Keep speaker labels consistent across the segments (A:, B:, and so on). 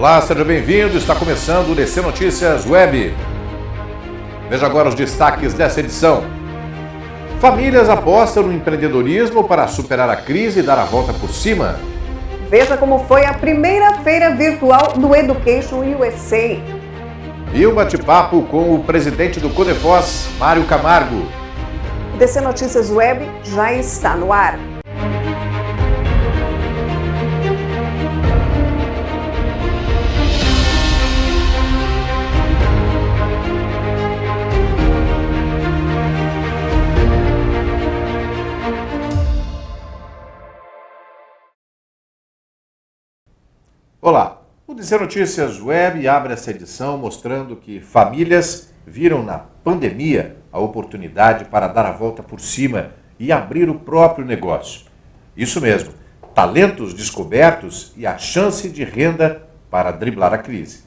A: Olá, seja bem-vindo. Está começando o DC Notícias Web. Veja agora os destaques dessa edição. Famílias apostam no empreendedorismo para superar a crise e dar a volta por cima.
B: Veja como foi a primeira feira virtual do Education USA.
A: E um bate-papo com o presidente do Codefós, Mário Camargo.
B: O DC Notícias Web já está no ar.
A: Olá, o DC Notícias Web abre essa edição mostrando que famílias viram na pandemia a oportunidade para dar a volta por cima e abrir o próprio negócio. Isso mesmo, talentos descobertos e a chance de renda para driblar a crise.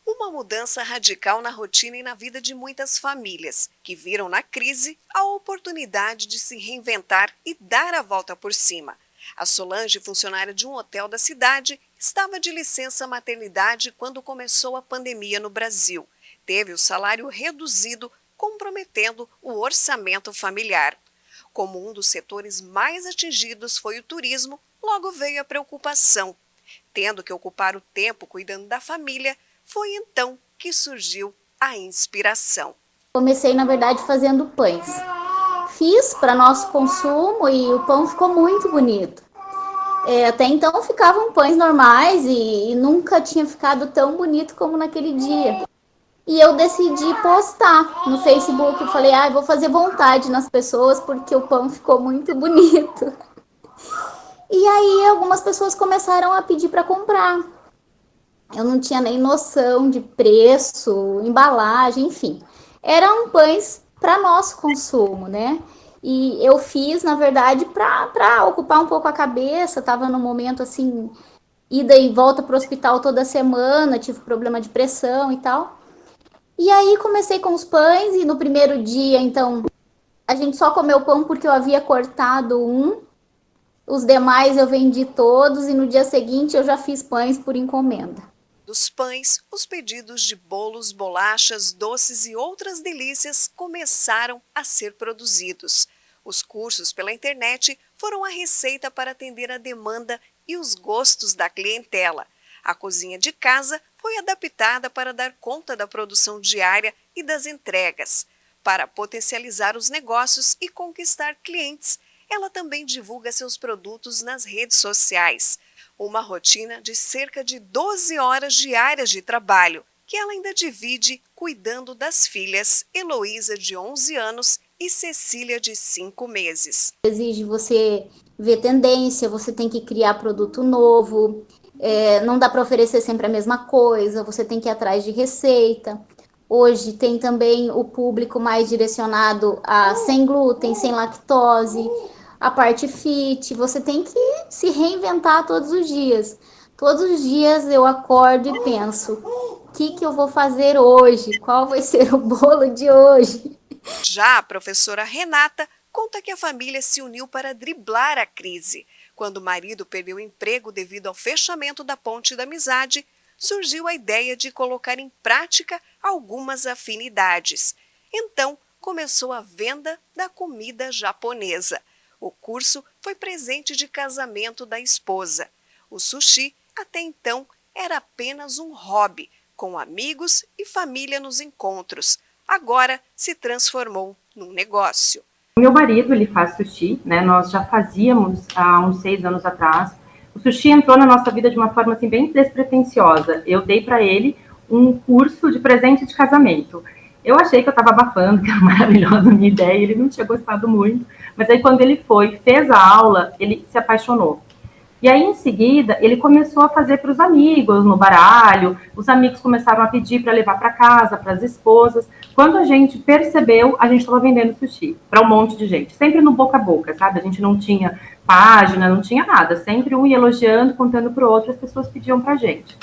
B: Uma mudança radical na rotina e na vida de muitas famílias, que viram na crise a oportunidade de se reinventar e dar a volta por cima. A Solange, funcionária de um hotel da cidade, estava de licença maternidade quando começou a pandemia no Brasil. Teve o salário reduzido, comprometendo o orçamento familiar. Como um dos setores mais atingidos foi o turismo, logo veio a preocupação. Tendo que ocupar o tempo cuidando da família, foi então que surgiu a inspiração.
C: Comecei, na verdade, fazendo pães. Fiz para nosso consumo e o pão ficou muito bonito. Até então ficavam pães normais e nunca tinha ficado tão bonito como naquele dia. E eu decidi postar no Facebook. Eu falei, vou fazer vontade nas pessoas porque o pão ficou muito bonito. E aí algumas pessoas começaram a pedir para comprar. Eu não tinha nem noção de preço, embalagem, enfim. Eram pães para nosso consumo, né? E eu fiz, na verdade, para ocupar um pouco a cabeça. Estava num momento, assim, ida e volta para o hospital toda semana, tive problema de pressão e tal. E aí comecei com os pães e no primeiro dia, então, a gente só comeu pão porque eu havia cortado um. Os demais eu vendi todos e no dia seguinte eu já fiz pães por encomenda.
B: Dos pães, os pedidos de bolos, bolachas, doces e outras delícias começaram a ser produzidos. Os cursos pela internet foram a receita para atender a demanda e os gostos da clientela. A cozinha de casa foi adaptada para dar conta da produção diária e das entregas. Para potencializar os negócios e conquistar clientes, ela também divulga seus produtos nas redes sociais. Uma rotina de cerca de 12 horas diárias de trabalho, que ela ainda divide cuidando das filhas Heloísa, de 11 anos, e Cecília, de 5 meses.
C: Exige você ver tendência, você tem que criar produto novo, não dá para oferecer sempre a mesma coisa, você tem que ir atrás de receita. Hoje tem também o público mais direcionado a sem glúten, sem lactose, a parte fit, você tem que se reinventar todos os dias. Todos os dias eu acordo e penso, o que eu vou fazer hoje? Qual vai ser o bolo de hoje?
B: Já a professora Renata conta que a família se uniu para driblar a crise. Quando o marido perdeu o emprego devido ao fechamento da Ponte da Amizade, surgiu a ideia de colocar em prática algumas afinidades. Então, começou a venda da comida japonesa. O curso foi presente de casamento da esposa. O sushi, até então, era apenas um hobby, com amigos e família nos encontros. Agora se transformou num negócio.
D: Meu marido, ele faz sushi, né? Nós já fazíamos há uns 6 anos atrás. O sushi entrou na nossa vida de uma forma assim, bem despretensiosa. Eu dei para ele um curso de presente de casamento. Eu achei que eu estava abafando, que era maravilhosa a minha ideia, ele não tinha gostado muito. Mas aí quando ele fez a aula, ele se apaixonou. E aí em seguida, ele começou a fazer para os amigos, no baralho, os amigos começaram a pedir para levar para casa, para as esposas. Quando a gente percebeu, a gente estava vendendo sushi para um monte de gente, sempre no boca a boca, sabe? A gente não tinha página, não tinha nada, sempre um ia elogiando, contando para o outro, as pessoas pediam para a gente.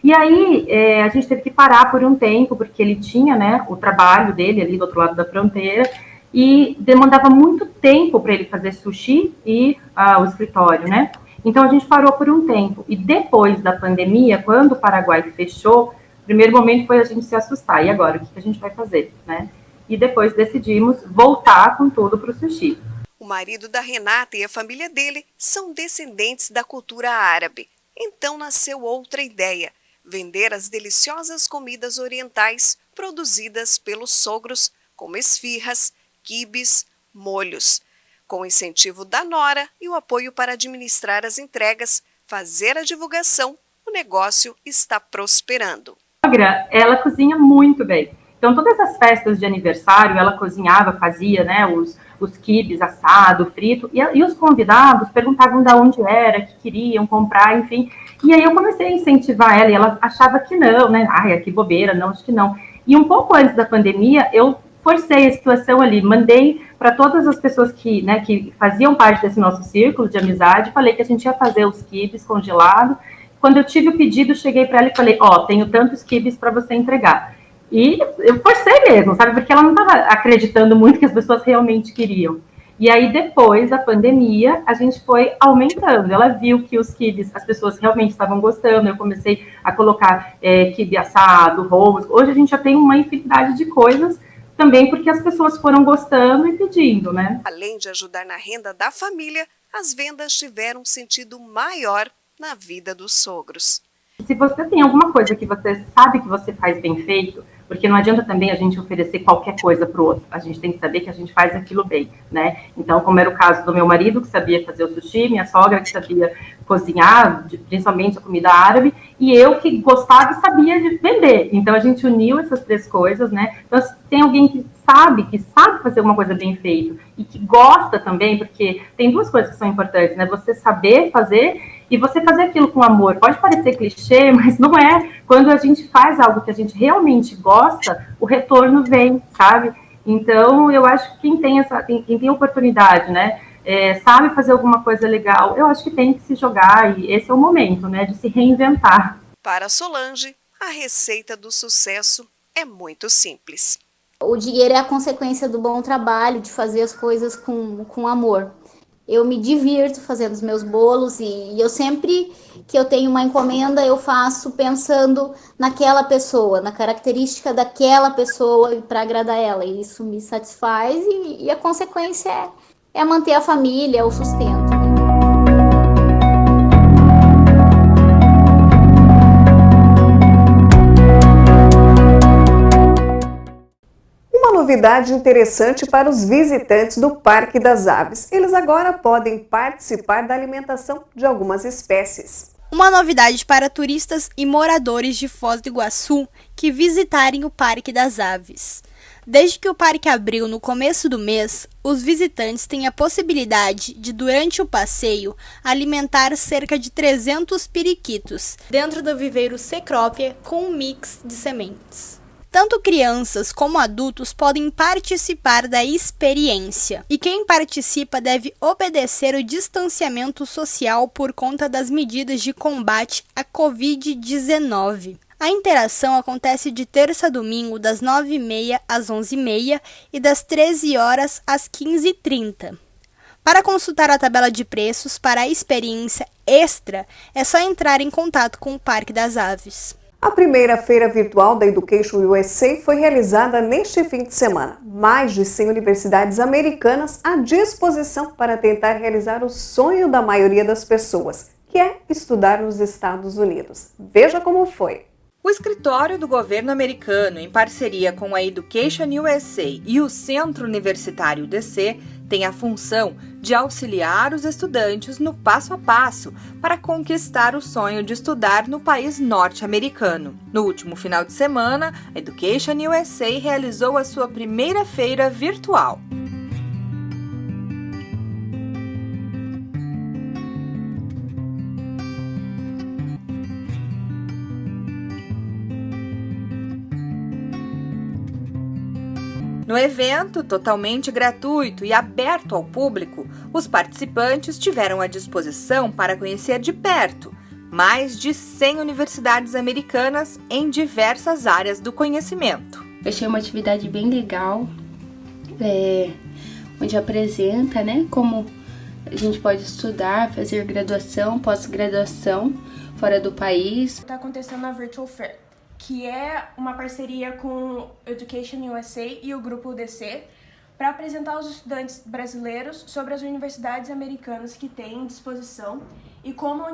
D: E aí, a gente teve que parar por um tempo, porque ele tinha, né, o trabalho dele ali do outro lado da fronteira, e demandava muito tempo para ele fazer sushi e o escritório, né? Então a gente parou por um tempo. E depois da pandemia, quando o Paraguai fechou, o primeiro momento foi a gente se assustar. E agora, o que a gente vai fazer, né? E depois decidimos voltar com tudo para o sushi.
B: O marido da Renata e a família dele são descendentes da cultura árabe. Então nasceu outra ideia: vender as deliciosas comidas orientais produzidas pelos sogros, como esfirras, quibes, molhos. Com o incentivo da nora e o apoio para administrar as entregas, fazer a divulgação, o negócio está prosperando.
D: A sogra, ela cozinha muito bem. Então, todas as festas de aniversário, ela cozinhava, fazia, né, os quibes assado, frito, e os convidados perguntavam de onde era, que queriam comprar, enfim. E aí eu comecei a incentivar ela, e ela achava que não, né, ai, que bobeira, não, acho que não. E um pouco antes da pandemia, eu forcei a situação ali, mandei para todas as pessoas que, né, que faziam parte desse nosso círculo de amizade, falei que a gente ia fazer os quibes congelados. Quando eu tive o pedido, cheguei para ela e falei, tenho tantos quibes para você entregar. E eu forcei mesmo, sabe? Porque ela não estava acreditando muito que as pessoas realmente queriam. E aí, depois da pandemia, a gente foi aumentando. Ela viu que os quibes, as pessoas realmente estavam gostando. Eu comecei a colocar quibe assado, rolls. Hoje a gente já tem uma infinidade de coisas, também porque as pessoas foram gostando e pedindo, né?
B: Além de ajudar na renda da família, as vendas tiveram um sentido maior na vida dos sogros.
D: Se você tem alguma coisa que você sabe que você faz bem feito, porque não adianta também a gente oferecer qualquer coisa para o outro, a gente tem que saber que a gente faz aquilo bem, né? Então, como era o caso do meu marido, que sabia fazer o sushi, minha sogra que sabia cozinhar, principalmente a comida árabe, e eu que gostava e sabia de vender. Então, a gente uniu essas três coisas, né? Então, se tem alguém que sabe fazer uma coisa bem feita e que gosta também, porque tem duas coisas que são importantes, né? Você saber fazer e você fazer aquilo com amor. Pode parecer clichê, mas não é. Quando a gente faz algo que a gente realmente gosta, o retorno vem, sabe? Então, eu acho que quem tem oportunidade, né, sabe fazer alguma coisa legal, eu acho que tem que se jogar, e esse é o momento, né, de se reinventar.
B: Para Solange, a receita do sucesso é muito simples.
C: O dinheiro é a consequência do bom trabalho, de fazer as coisas com amor. Eu me divirto fazendo os meus bolos e eu sempre que eu tenho uma encomenda, eu faço pensando naquela pessoa, na característica daquela pessoa para agradar ela. E isso me satisfaz e a consequência é manter a família, o sustento.
E: Novidade interessante para os visitantes do Parque das Aves. Eles agora podem participar da alimentação de algumas espécies.
F: Uma novidade para turistas e moradores de Foz do Iguaçu que visitarem o Parque das Aves. Desde que o parque abriu no começo do mês, os visitantes têm a possibilidade de, durante o passeio, alimentar cerca de 300 periquitos dentro do viveiro Cecrópia com um mix de sementes. Tanto crianças como adultos podem participar da experiência. E quem participa deve obedecer o distanciamento social por conta das medidas de combate à Covid-19. A interação acontece de terça a domingo, das 9h30 às 11h30 e das 13 horas às 15h30. Para consultar a tabela de preços para a experiência extra, é só entrar em contato com o Parque das Aves.
E: A primeira feira virtual da Education USA foi realizada neste fim de semana. Mais de 100 universidades americanas à disposição para tentar realizar o sonho da maioria das pessoas, que é estudar nos Estados Unidos. Veja como foi.
G: O escritório do governo americano, em parceria com a Education USA e o Centro Universitário DC, tem a função de auxiliar os estudantes no passo a passo para conquistar o sonho de estudar no país norte-americano. No último final de semana, a Education USA realizou a sua primeira feira virtual. No evento, totalmente gratuito e aberto ao público, os participantes tiveram à disposição para conhecer de perto mais de 100 universidades americanas em diversas áreas do conhecimento.
H: Eu achei uma atividade bem legal, onde apresenta, né, como A gente pode estudar, fazer graduação, pós-graduação fora do país.
I: Está acontecendo a Virtual Fair, que é uma parceria com o Education USA e o Grupo UDC, para apresentar aos estudantes brasileiros sobre as universidades americanas que têm em disposição e como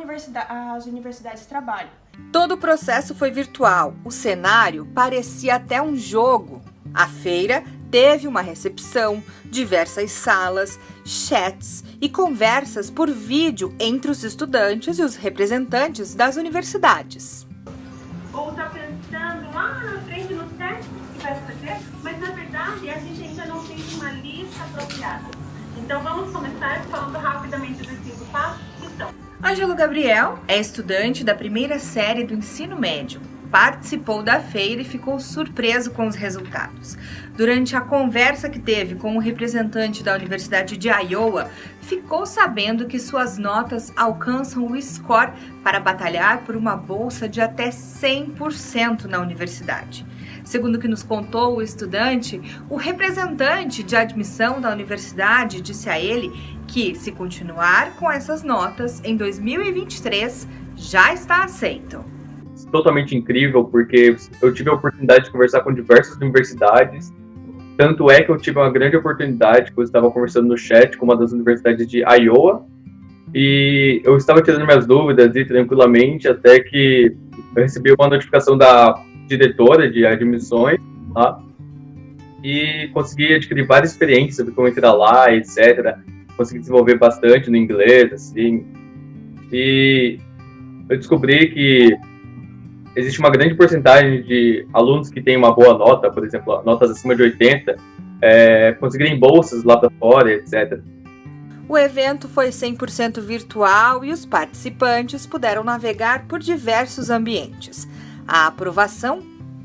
I: as universidades trabalham.
G: Todo o processo foi virtual. O cenário parecia até um jogo. A feira teve uma recepção, diversas salas, chats e conversas por vídeo entre os estudantes e os representantes das universidades.
D: Ou está pensando lá na frente no teste que vai fazer, mas na verdade a gente ainda não tem uma lista apropriada. Então vamos começar falando rapidamente dos 5 passos que são.
G: Ângelo Gabriel é estudante da primeira série do ensino médio. Participou da feira e ficou surpreso com os resultados. Durante a conversa que teve com o representante da Universidade de Iowa, ficou sabendo que suas notas alcançam o score para batalhar por uma bolsa de até 100% na universidade. Segundo o que nos contou o estudante, o representante de admissão da universidade disse a ele que, se continuar com essas notas, em 2023 já está aceito.
J: Totalmente incrível, porque eu tive a oportunidade de conversar com diversas universidades. Tanto é que eu tive uma grande oportunidade, que eu estava conversando no chat com uma das universidades de Iowa, e eu estava tirando minhas dúvidas e tranquilamente, até que eu recebi uma notificação da diretora de admissões, tá? E consegui adquirir várias experiências sobre como entrar lá, etc. Consegui desenvolver bastante no inglês, assim. E eu descobri que existe uma grande porcentagem de alunos que têm uma boa nota, por exemplo, notas acima de 80, conseguirem bolsas lá para fora, etc.
G: O evento foi 100% virtual e os participantes puderam navegar por diversos ambientes. A aprovação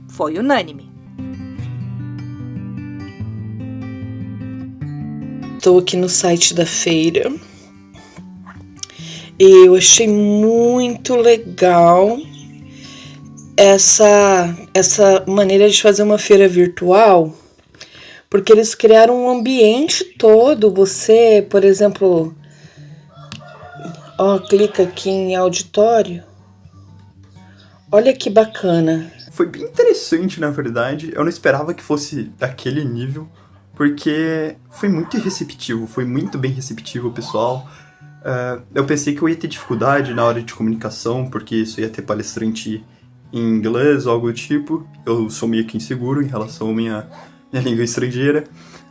G: foi unânime.
K: Estou aqui no site da feira e eu achei muito legal essa maneira de fazer uma feira virtual, porque eles criaram um ambiente todo. Você, por exemplo, clica aqui em auditório. Olha que bacana.
L: Foi bem interessante, na verdade. Eu não esperava que fosse daquele nível, porque foi muito receptivo, foi muito bem receptivo o pessoal. Eu pensei que eu ia ter dificuldade na hora de comunicação, porque isso ia ter palestrante em inglês ou algo do tipo. Eu sou meio que inseguro em relação à minha língua estrangeira,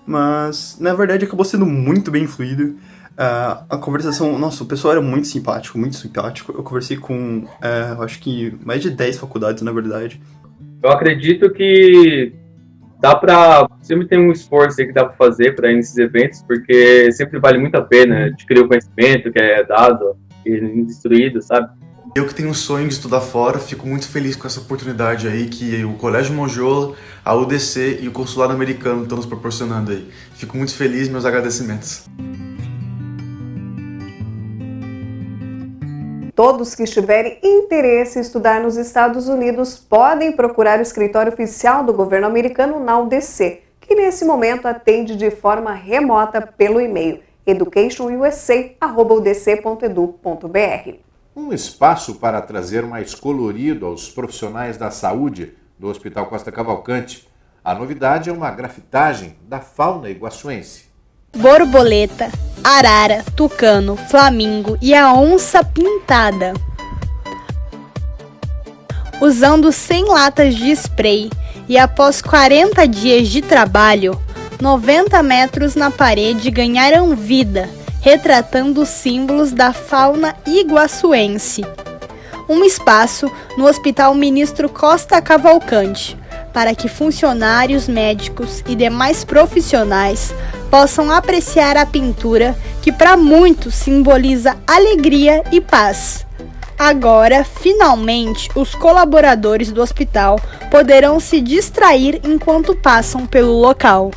L: mas na verdade acabou sendo muito bem fluido. A conversação, nossa, o pessoal era muito simpático, muito simpático. Eu conversei com, acho que mais de 10 faculdades, na verdade.
J: Eu acredito que sempre tem um esforço aí que dá para fazer para ir nesses eventos, porque sempre vale muito a pena adquirir o conhecimento que é dado e instruído, sabe?
M: Eu que tenho um sonho de estudar fora, fico muito feliz com essa oportunidade aí que o Colégio Monjola, a UDC e o Consulado Americano estão nos proporcionando aí. Fico muito feliz, meus agradecimentos.
E: Todos que tiverem interesse em estudar nos Estados Unidos podem procurar o escritório oficial do governo americano na UDC, que nesse momento atende de forma remota pelo e-mail educationusa@udc.edu.br.
A: Um espaço para trazer mais colorido aos profissionais da saúde do Hospital Costa Cavalcante. A novidade é uma grafitagem da fauna iguaçuense.
F: Borboleta, arara, tucano, flamingo e a onça pintada. Usando 100 latas de spray e após 40 dias de trabalho, 90 metros na parede ganharam vida, retratando os símbolos da fauna iguaçuense. Um espaço no Hospital Ministro Costa Cavalcante, para que funcionários médicos e demais profissionais possam apreciar a pintura que para muitos simboliza alegria e paz. Agora, finalmente, os colaboradores do hospital poderão se distrair enquanto passam pelo local.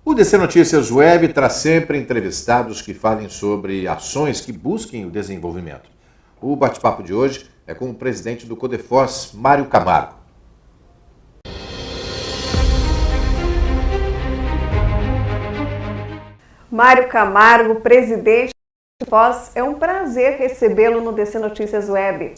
A: O DC Notícias Web traz sempre entrevistados que falem sobre ações que busquem o desenvolvimento. O bate-papo de hoje é com o presidente do Codefós, Mário Camargo.
E: Mário Camargo, presidente Foz, é um prazer recebê-lo no DC Notícias Web.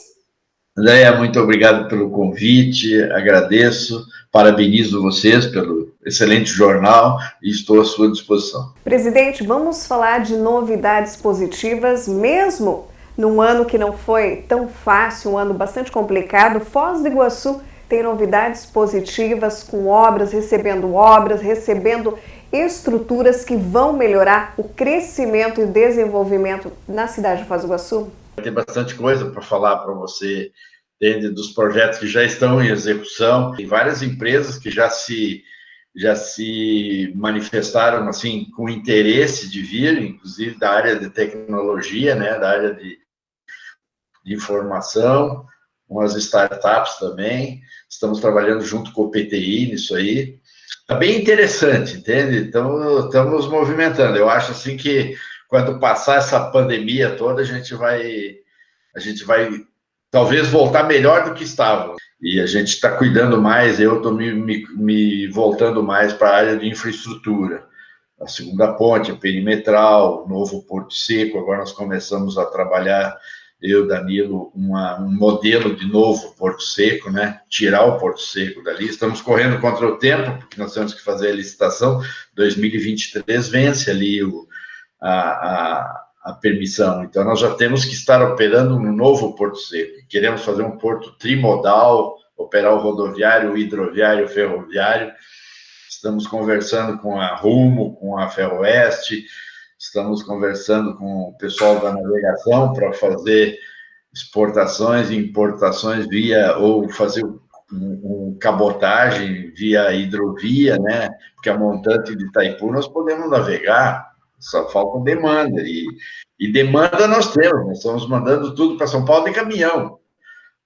N: Andréia, muito obrigado pelo convite, agradeço, parabenizo vocês pelo excelente jornal e estou à sua disposição.
E: Presidente, vamos falar de novidades positivas, mesmo num ano que não foi tão fácil, um ano bastante complicado. Foz do Iguaçu tem novidades positivas, com obras, recebendo estruturas que vão melhorar o crescimento e desenvolvimento na cidade de Foz do Iguaçu?
N: Tem bastante coisa para falar para você, dentro dos projetos que já estão em execução. Tem várias empresas que já se manifestaram assim com interesse de vir, inclusive da área de tecnologia, né, da área de informação, umas startups também. Estamos trabalhando junto com o PTI nisso aí. Está bem interessante, entende? Então, estamos movimentando. Eu acho assim que quando passar essa pandemia toda, a gente vai talvez voltar melhor do que estava. E a gente está cuidando mais, eu estou me voltando mais para a área de infraestrutura. A segunda ponte, a perimetral, o novo Porto Seco. Agora nós começamos a trabalhar, eu, Danilo, um modelo de novo Porto Seco, né? Tirar o Porto Seco dali. Estamos correndo contra o tempo, porque nós temos que fazer a licitação. 2023 vence ali a permissão. Então, nós já temos que estar operando no novo Porto Seco. Queremos fazer um porto trimodal, operar o rodoviário, o hidroviário, o ferroviário. Estamos conversando com a Rumo, com a Ferroeste, estamos conversando com o pessoal da navegação para fazer exportações e importações ou fazer cabotagem via hidrovia, né? Porque a montante de Itaipu nós podemos navegar, só falta demanda. E demanda nós estamos mandando tudo para São Paulo de caminhão.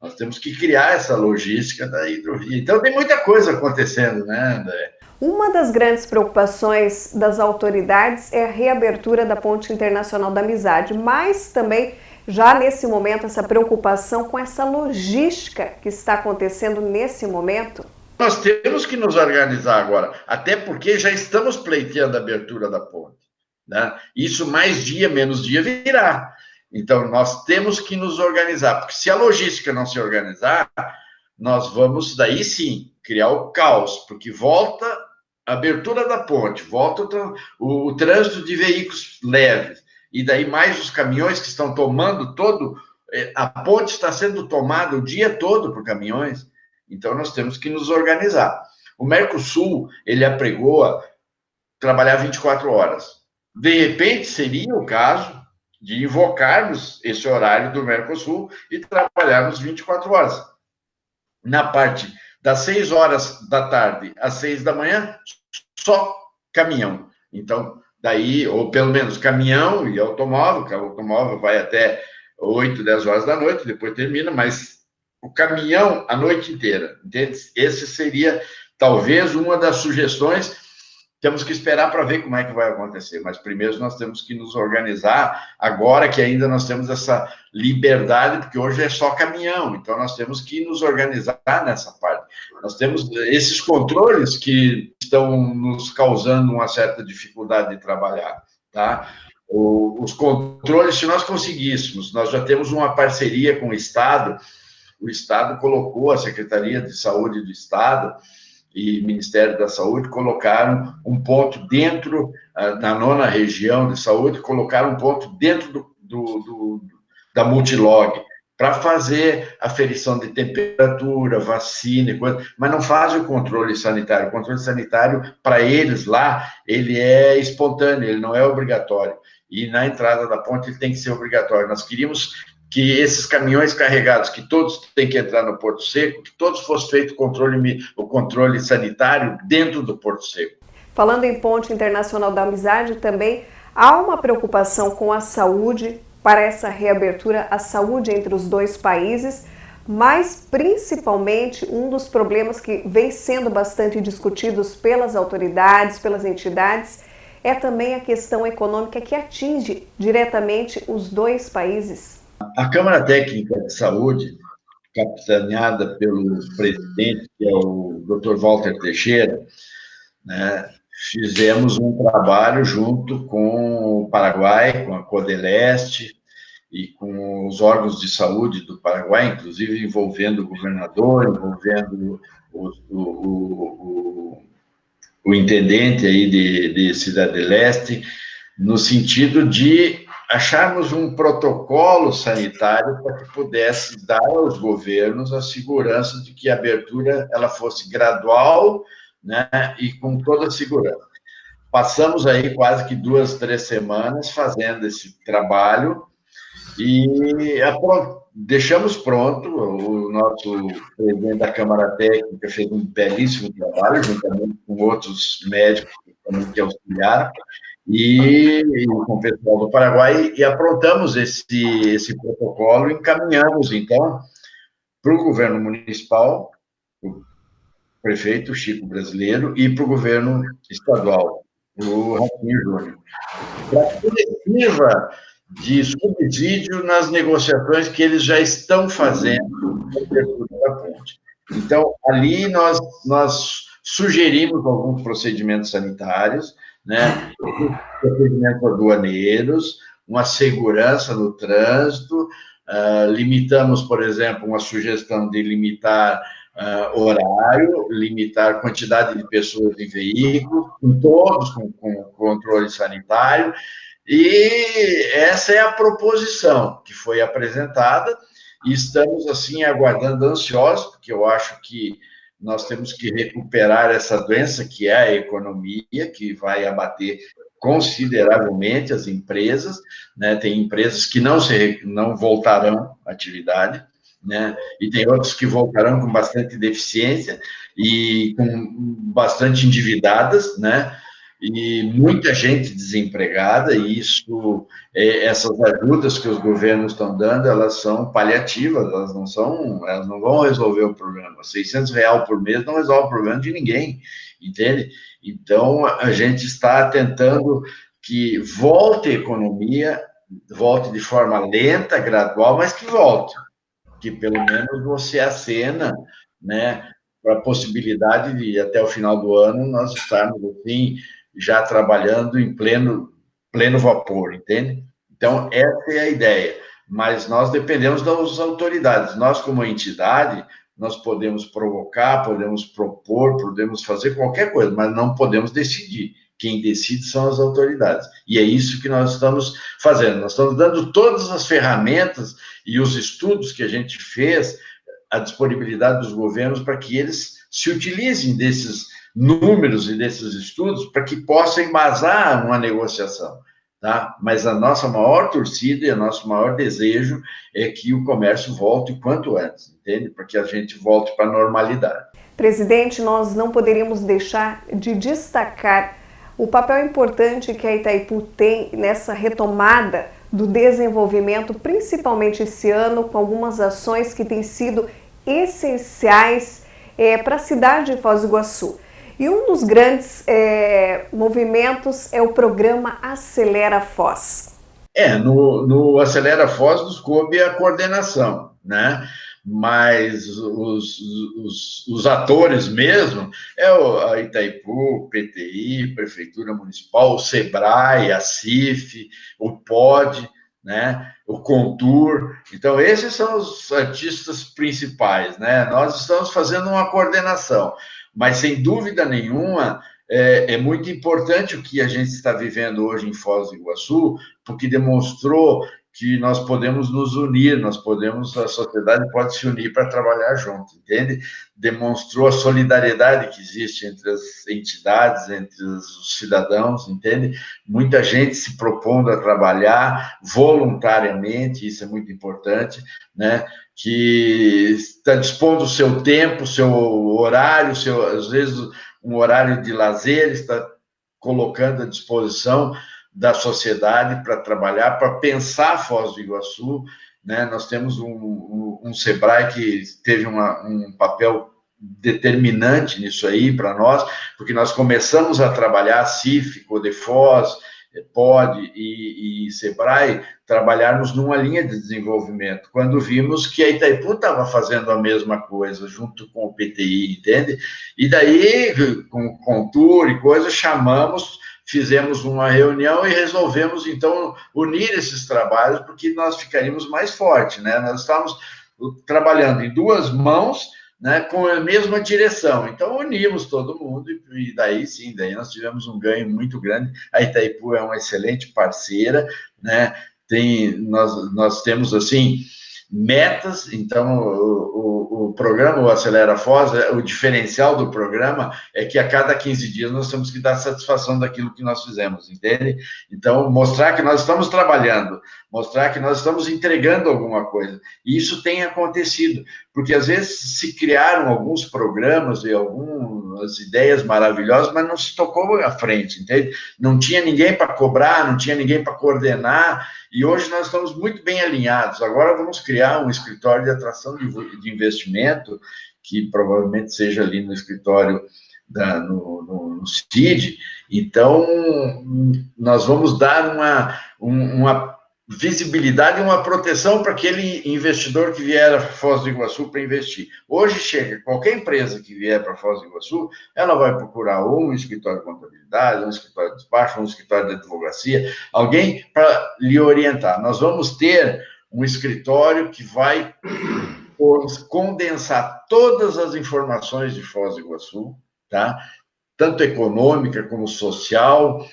N: Nós temos que criar essa logística da hidrovia. Então, tem muita coisa acontecendo, né, André?
E: Uma das grandes preocupações das autoridades é a reabertura da Ponte Internacional da Amizade, mas também, já nesse momento, essa preocupação com essa logística que está acontecendo nesse momento.
N: Nós temos que nos organizar agora, até porque já estamos pleiteando a abertura da ponte, né? Isso mais dia, menos dia virá. Então, nós temos que nos organizar, porque se a logística não se organizar, nós vamos, daí sim, criar o caos, porque volta a abertura da ponte, volta o trânsito de veículos leves, e daí mais os caminhões que estão tomando a ponte está sendo tomada o dia todo por caminhões, então nós temos que nos organizar. O Mercosul, ele apregoa trabalhar 24 horas. De repente, seria o caso de invocarmos esse horário do Mercosul e trabalharmos 24 horas. Na parte das 6 horas da tarde às 6 da manhã, só caminhão. Então, daí, ou pelo menos caminhão e automóvel, que o automóvel vai até 8, 10 horas da noite, depois termina, mas o caminhão a noite inteira, entende? Esse seria, talvez, uma das sugestões. Temos que esperar para ver como é que vai acontecer, mas primeiro nós temos que nos organizar, agora que ainda nós temos essa liberdade, porque hoje é só caminhão, então nós temos que nos organizar nessa parte. Nós temos esses controles que estão nos causando uma certa dificuldade de trabalhar, tá? Os controles, se nós conseguíssemos, nós já temos uma parceria com o Estado colocou, a Secretaria de Saúde do Estado e Ministério da Saúde colocaram um ponto dentro, na 9ª região de saúde, colocaram um ponto dentro da Multilog, para fazer aferição de temperatura, vacina e coisa, mas não fazem o controle sanitário. O controle sanitário, para eles lá, ele é espontâneo, ele não é obrigatório. E na entrada da ponte ele tem que ser obrigatório. Nós queríamos que esses caminhões carregados, que todos têm que entrar no Porto Seco, que todos fosse feito o controle sanitário dentro do Porto Seco.
E: Falando em Ponte Internacional da Amizade, também há uma preocupação com a saúde para essa reabertura, a saúde entre os dois países, mas principalmente um dos problemas que vem sendo bastante discutidos pelas autoridades, pelas entidades, é também a questão econômica que atinge diretamente os dois países.
N: A Câmara Técnica de Saúde, capitaneada pelo presidente, que é o Dr. Walter Teixeira, né, fizemos um trabalho junto com o Paraguai, com a Codeleste e com os órgãos de saúde do Paraguai, inclusive envolvendo o governador, envolvendo o intendente aí de Cidade Leste, no sentido de acharmos um protocolo sanitário para que pudesse dar aos governos a segurança de que a abertura ela fosse gradual, né, e com toda a segurança. Passamos aí quase que 2, 3 semanas fazendo esse trabalho e deixamos pronto. O nosso presidente da Câmara Técnica fez um belíssimo trabalho, juntamente com outros médicos que auxiliaram, e com o pessoal do Paraguai, e aprontamos esse protocolo, encaminhamos, então, para o governo municipal, o prefeito Chico Brasileiro, e para o governo estadual, o Ratinho Júnior, para que ele sirva de subsídio nas negociações que eles já estão fazendo na abertura da ponte. Então, ali nós sugerimos alguns procedimentos sanitários, né, procedimentos aduaneiros, uma segurança no trânsito, limitamos, por exemplo, uma sugestão de limitar horário, limitar quantidade de pessoas em veículos, todos com controle sanitário, e essa é a proposição que foi apresentada, e estamos, assim, aguardando ansiosos, porque eu acho que nós temos que recuperar essa doença, que é a economia, que vai abater consideravelmente as empresas, né? Tem empresas que não voltarão à atividade, né? E tem outras que voltarão com bastante deficiência e com bastante endividadas, né? E muita gente desempregada, e essas ajudas que os governos estão dando, elas são paliativas, elas não vão resolver o problema. R$600 por mês não resolve o problema de ninguém, entende? Então, a gente está tentando que volte a economia, volte de forma lenta, gradual, mas que volte, que pelo menos você acena, né, para a possibilidade de, até o final do ano, nós estarmos, assim, já trabalhando em pleno vapor, entende? Então, essa é a ideia. Mas nós dependemos das autoridades. Nós, como entidade, nós podemos provocar, podemos propor, podemos fazer qualquer coisa, mas não podemos decidir. Quem decide são as autoridades. E é isso que nós estamos fazendo. Nós estamos dando todas as ferramentas e os estudos que a gente fez à disponibilidade dos governos para que eles se utilizem desses números e desses estudos para que possam embasar uma negociação, tá? Mas a nossa maior torcida e o nosso maior desejo é que o comércio volte o quanto antes, entende? Para que a gente volte para a normalidade.
E: Presidente, nós não poderíamos deixar de destacar o papel importante que a Itaipu tem nessa retomada do desenvolvimento, principalmente esse ano, com algumas ações que têm sido essenciais para a cidade de Foz do Iguaçu. E um dos grandes movimentos é o programa Acelera Foz.
N: No Acelera Foz nos coube a coordenação, né? Mas os atores mesmo a Itaipu, o PTI, Prefeitura Municipal, o SEBRAE, a CIF, o POD, né? O Contur. Então, esses são os artistas principais, né? Nós estamos fazendo uma coordenação, mas, sem dúvida nenhuma, é muito importante o que a gente está vivendo hoje em Foz do Iguaçu, porque demonstrou que nós podemos nos unir, a sociedade pode se unir para trabalhar junto, entende? Demonstrou a solidariedade que existe entre as entidades, entre os cidadãos, entende? Muita gente se propondo a trabalhar voluntariamente, isso é muito importante, né? Que está dispondo o seu tempo, o seu horário, às vezes um horário de lazer, está colocando à disposição da sociedade para trabalhar, para pensar Foz do Iguaçu, né? Nós temos um SEBRAE que teve um papel determinante nisso aí para nós, porque nós começamos a trabalhar CIF, Codefoz, POD e Sebrae trabalharmos numa linha de desenvolvimento, quando vimos que a Itaipu estava fazendo a mesma coisa, junto com o PTI, entende? E daí, com Contur e coisas, fizemos uma reunião e resolvemos, então, unir esses trabalhos, porque nós ficaríamos mais fortes, né? Nós estávamos trabalhando em duas mãos, né, com a mesma direção. Então, unimos todo mundo e daí sim, daí nós tivemos um ganho muito grande. A Itaipu é uma excelente parceira, né? Nós temos, assim, metas. Então, o programa, o Acelera Foz, o diferencial do programa é que a cada 15 dias nós temos que dar satisfação daquilo que nós fizemos, entende? Então, mostrar que nós estamos trabalhando, mostrar que nós estamos entregando alguma coisa. E isso tem acontecido, porque às vezes se criaram alguns programas e algumas ideias maravilhosas, mas não se tocou à frente, entende? Não tinha ninguém para cobrar, não tinha ninguém para coordenar, e hoje nós estamos muito bem alinhados. Agora vamos criar um escritório de atração de investimento, que provavelmente seja ali no escritório, no CID. Então, nós vamos dar uma visibilidade e uma proteção para aquele investidor que vier a Foz do Iguaçu para investir. Hoje chega, qualquer empresa que vier para Foz do Iguaçu, ela vai procurar um escritório de contabilidade, um escritório de despacho, um escritório de advocacia, alguém para lhe orientar. Nós vamos ter um escritório que vai condensar todas as informações de Foz do Iguaçu, tá? Tanto econômica como social,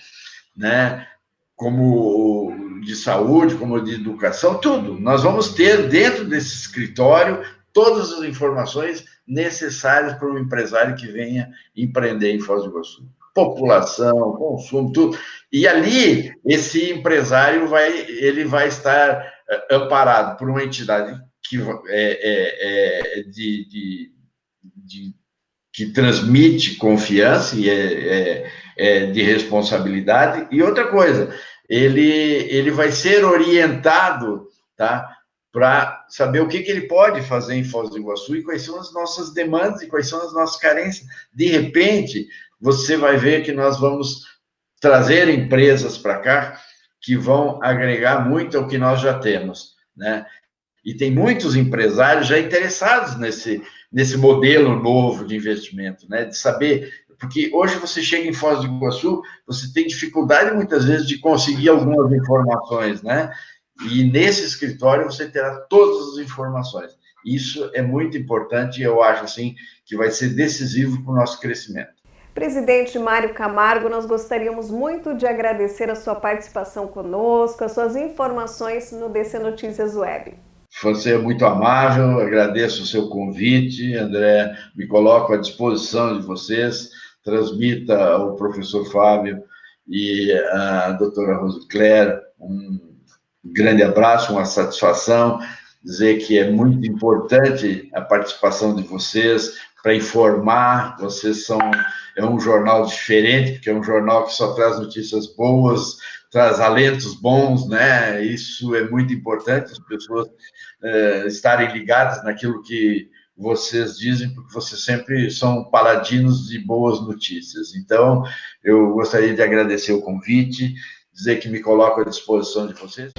N: né? Como de saúde, como de educação, tudo. Nós vamos ter dentro desse escritório todas as informações necessárias para o empresário que venha empreender em Foz do Iguaçu. População, consumo, tudo. E ali, esse empresário vai estar amparado por uma entidade que transmite confiança e de responsabilidade. E outra coisa, ele vai ser orientado, tá, para saber o que ele pode fazer em Foz do Iguaçu e quais são as nossas demandas e quais são as nossas carências. De repente, você vai ver que nós vamos trazer empresas para cá que vão agregar muito ao que nós já temos, né? E tem muitos empresários já interessados nesse modelo novo de investimento, né? De saber, porque hoje você chega em Foz do Iguaçu, você tem dificuldade muitas vezes de conseguir algumas informações, né? E nesse escritório você terá todas as informações. Isso é muito importante e eu acho assim que vai ser decisivo para o nosso crescimento.
E: Presidente Mário Camargo, nós gostaríamos muito de agradecer a sua participação conosco, as suas informações no DC Notícias Web.
N: Você é muito amável, agradeço o seu convite, André, me coloco à disposição de vocês, transmita ao professor Fábio e à doutora Rosicléia um grande abraço, uma satisfação, dizer que é muito importante a participação de vocês para informar, é um jornal diferente, porque é um jornal que só traz notícias boas, traz alentos bons, né? Isso é muito importante, as pessoas estarem ligadas naquilo que vocês dizem, porque vocês sempre são paladinos de boas notícias. Então, eu gostaria de agradecer o convite, dizer que me coloco à disposição de vocês.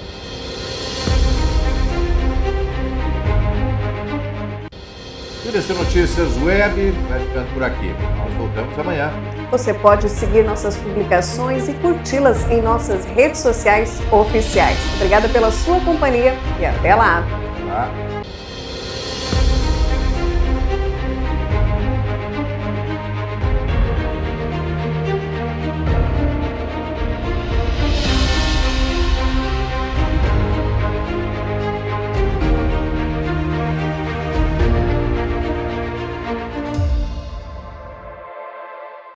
A: O DC Notícias Web vai ficando por aqui. Nós voltamos amanhã.
E: Você pode seguir nossas publicações e curti-las em nossas redes sociais oficiais. Obrigada pela sua companhia e até lá!